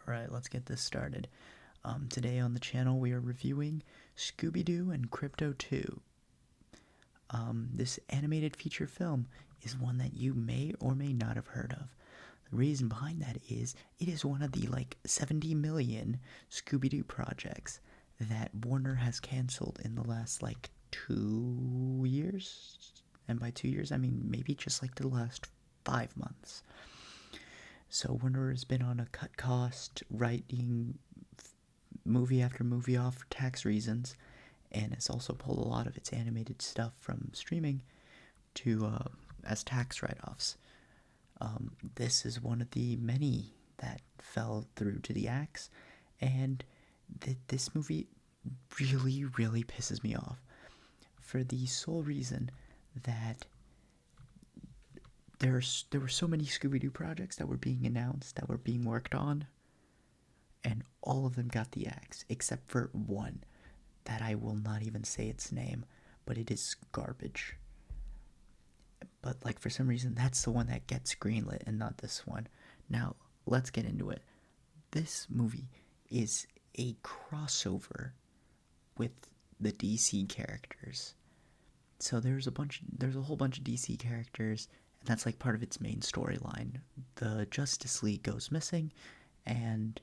Alright, let's get this started. Today on the channel we are reviewing Scooby-Doo and Krypto 2. This animated feature film is one that you may or may not have heard of. The reason behind that is it is one of the 70 million Scooby-Doo projects that Warner has canceled in the last 2 years. And by 2 years I mean maybe just the last 5 months. So Warner has been on a cut cost, writing movie after movie off for tax reasons, and has also pulled a lot of its animated stuff from streaming to as tax write-offs. This is one of the many that fell through to the axe, and this movie really, really pisses me off for the sole reason that there were so many Scooby-Doo projects that were being announced, that were being worked on, and all of them got the axe, except for one that I will not even say its name, but it is garbage. But for some reason, that's the one that gets greenlit and not this one. Now, let's get into it. This movie is a crossover with the DC characters. So there's a whole bunch of DC characters, and that's part of its main storyline. The Justice League goes missing, and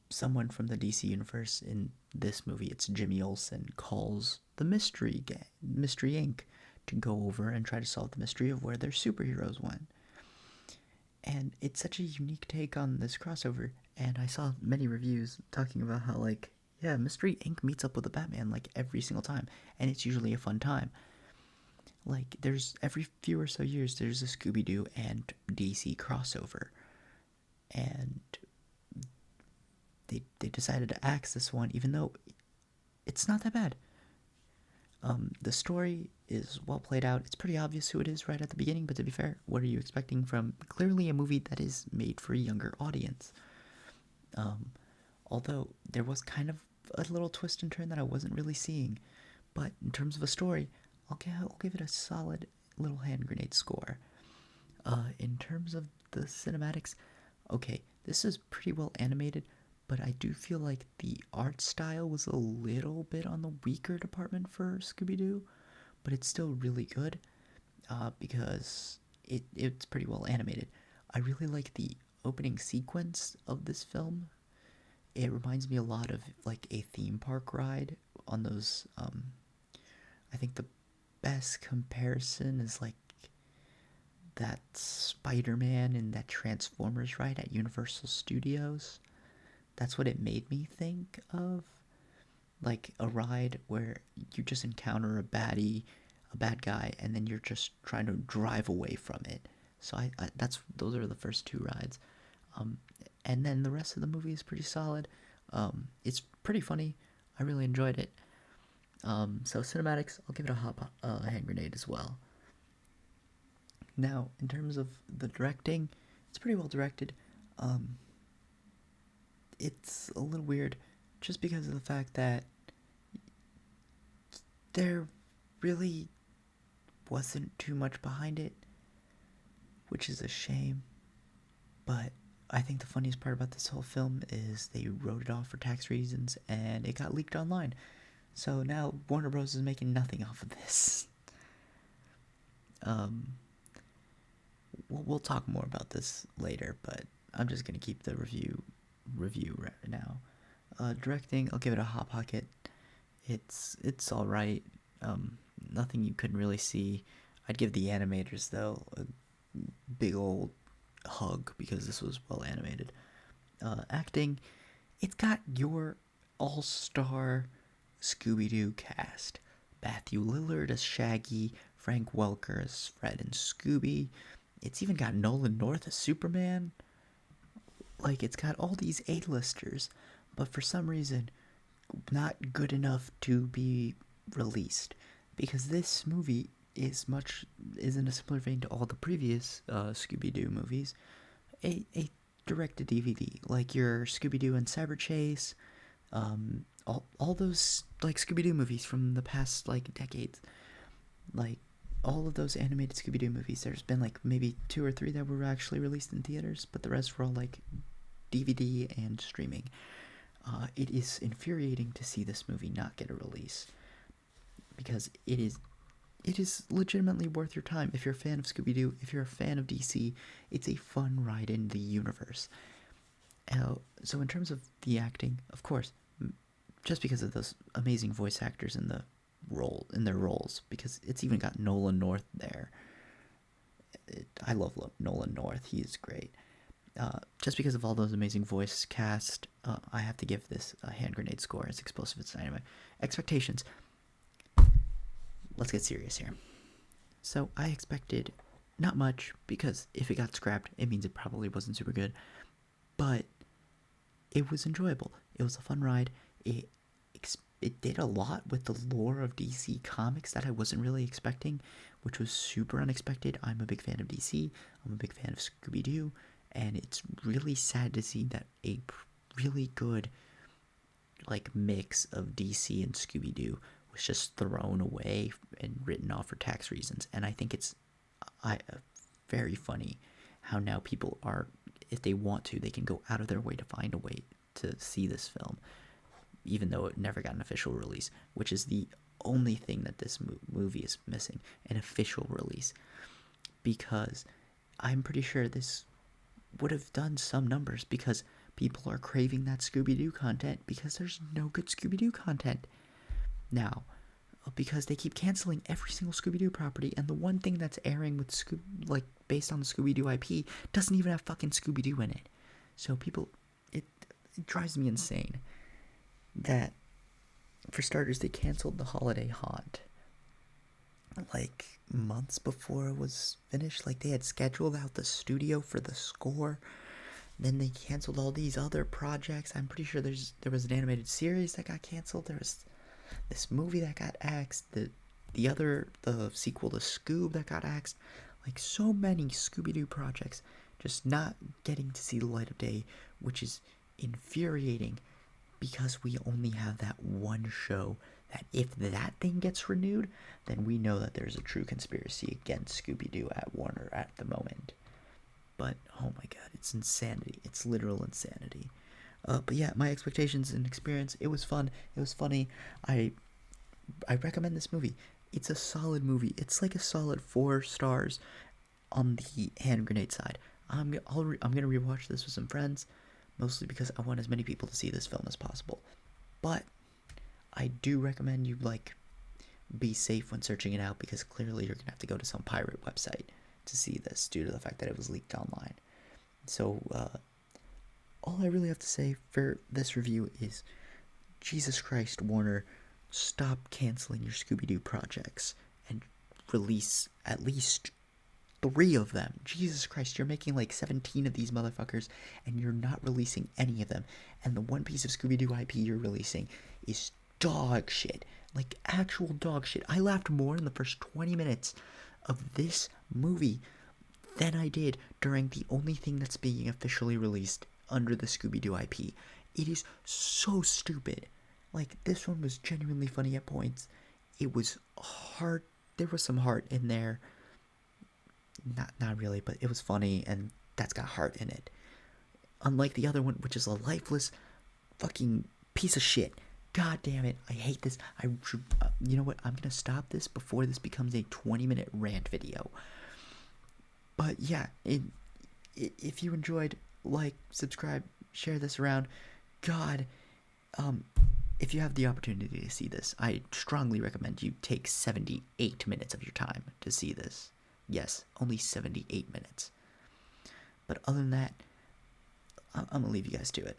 someone from the DC universe, in this movie it's Jimmy Olsen, calls the Mystery Inc. to go over and try to solve the mystery of where their superheroes went. And it's such a unique take on this crossover, and I saw many reviews talking about how Mystery Inc. meets up with the Batman every single time, and it's usually a fun time. There's every few or so years there's a Scooby-Doo and DC crossover, and they decided to axe this one, even though it's not that bad. The story is well played out. It's pretty obvious who it is right at the beginning, but to be fair, what are you expecting from clearly a movie that is made for a younger audience? Although there was kind of a little twist and turn that I wasn't really seeing, but in terms of a story, I'll give it a solid little hand grenade score. In terms of the cinematics, okay, this is pretty well animated, but I do feel like the art style was a little bit on the weaker department for Scooby-Doo, but it's still really good, because it's pretty well animated. I really like the opening sequence of this film. It reminds me a lot of a theme park ride on those, I think the best comparison is that Spider-Man and that Transformers ride at Universal Studios. That's what it made me think of. A ride where you just encounter a bad guy, and then you're just trying to drive away from it. So those are the first two rides. And then the rest of the movie is pretty solid. It's pretty funny. I really enjoyed it. So cinematics, I'll give it a hand grenade as well. Now, in terms of the directing, it's pretty well directed. It's a little weird just because of the fact that there really wasn't too much behind it, which is a shame. But I think the funniest part about this whole film is they wrote it off for tax reasons, and it got leaked online. So now Warner Bros. Is making nothing off of this. We'll talk more about this later, but I'm just going to keep the review right now. Directing, I'll give it a Hot Pocket. It's alright. Nothing you couldn't really see. I'd give the animators, though, a big old hug because this was well animated. Acting, it's got your all-star Scooby-Doo cast. Matthew Lillard as Shaggy, Frank Welker as Fred and Scooby. It's even got Nolan North as Superman. It's got all these A-listers, but for some reason, not good enough to be released. Because this movie is in a similar vein to all the previous Scooby-Doo movies. A direct-to-DVD, like your Scooby-Doo and Cyber Chase, all those Scooby-Doo movies from the past decades. All of those animated Scooby-Doo movies, there's been maybe 2 or 3 that were actually released in theaters, but the rest were all DVD and streaming. It is infuriating to see this movie not get a release because it is legitimately worth your time. If you're a fan of Scooby-Doo, if you're a fan of DC, it's a fun ride in the universe. So in terms of the acting, of course, just because of those amazing voice actors in their roles, because it's even got Nolan North there. I love Nolan North. He is great. Just because of all those amazing voice cast, I have to give this a hand grenade score. It's explosive. It's dynamite. Expectations. Let's get serious here. So I expected not much, because if it got scrapped, it means it probably wasn't super good. But it was enjoyable. It was a fun ride. It did a lot with the lore of DC Comics that I wasn't really expecting, which was super unexpected. I'm a big fan of DC. I'm a big fan of Scooby-Doo. And it's really sad to see that a really good mix of DC and Scooby-Doo was just thrown away and written off for tax reasons. And I think it's very funny how now people are, if they want to, they can go out of their way to find a way to see this film, even though it never got an official release, which is the only thing that this movie is missing, an official release. Because I'm pretty sure this would have done some numbers, because people are craving that Scooby-Doo content, because there's no good Scooby-Doo content now, because they keep canceling every single Scooby-Doo property, and the one thing that's airing with based on the Scooby-Doo IP doesn't even have fucking Scooby-Doo in it. So people, it drives me insane that, for starters, they canceled the Holiday Haunt months before it was finished. They had scheduled out the studio for the score. Then they canceled all these other projects. I'm pretty sure there was an animated series that got canceled. There was this movie that got axed. The sequel to Scoob that got axed. So many Scooby-Doo projects just not getting to see the light of day, which is infuriating, because we only have that one show that, if that thing gets renewed, then we know that there's a true conspiracy against Scooby-Doo at Warner at the moment. But, oh my god, it's insanity. It's literal insanity. But yeah, my expectations and experience, it was fun. It was funny. I recommend this movie. It's a solid movie. It's a solid 4 stars on the hand grenade side. I'm gonna rewatch this with some friends, mostly because I want as many people to see this film as possible. But I do recommend you be safe when searching it out, because clearly you're gonna have to go to some pirate website to see this due to the fact that it was leaked online. So all I really have to say for this review is, Jesus Christ, Warner, stop canceling your Scooby-Doo projects and release at least 3 of them. Jesus Christ, you're making 17 of these motherfuckers, and you're not releasing any of them. And the one piece of Scooby-Doo IP you're releasing is dog shit. Actual dog shit. I laughed more in the first 20 minutes of this movie than I did during the only thing that's being officially released under the Scooby-Doo IP. It is so stupid. This one was genuinely funny at points. It was hard. There was some heart in there. Not really, but it was funny, and that's got heart in it. Unlike the other one, which is a lifeless fucking piece of shit. God damn it, I hate this. You know what, I'm gonna stop this before this becomes a 20-minute rant video. But yeah, if you enjoyed, subscribe, share this around. God, if you have the opportunity to see this, I strongly recommend you take 78 minutes of your time to see this. Yes, only 78 minutes. But other than that, I'm gonna leave you guys to it.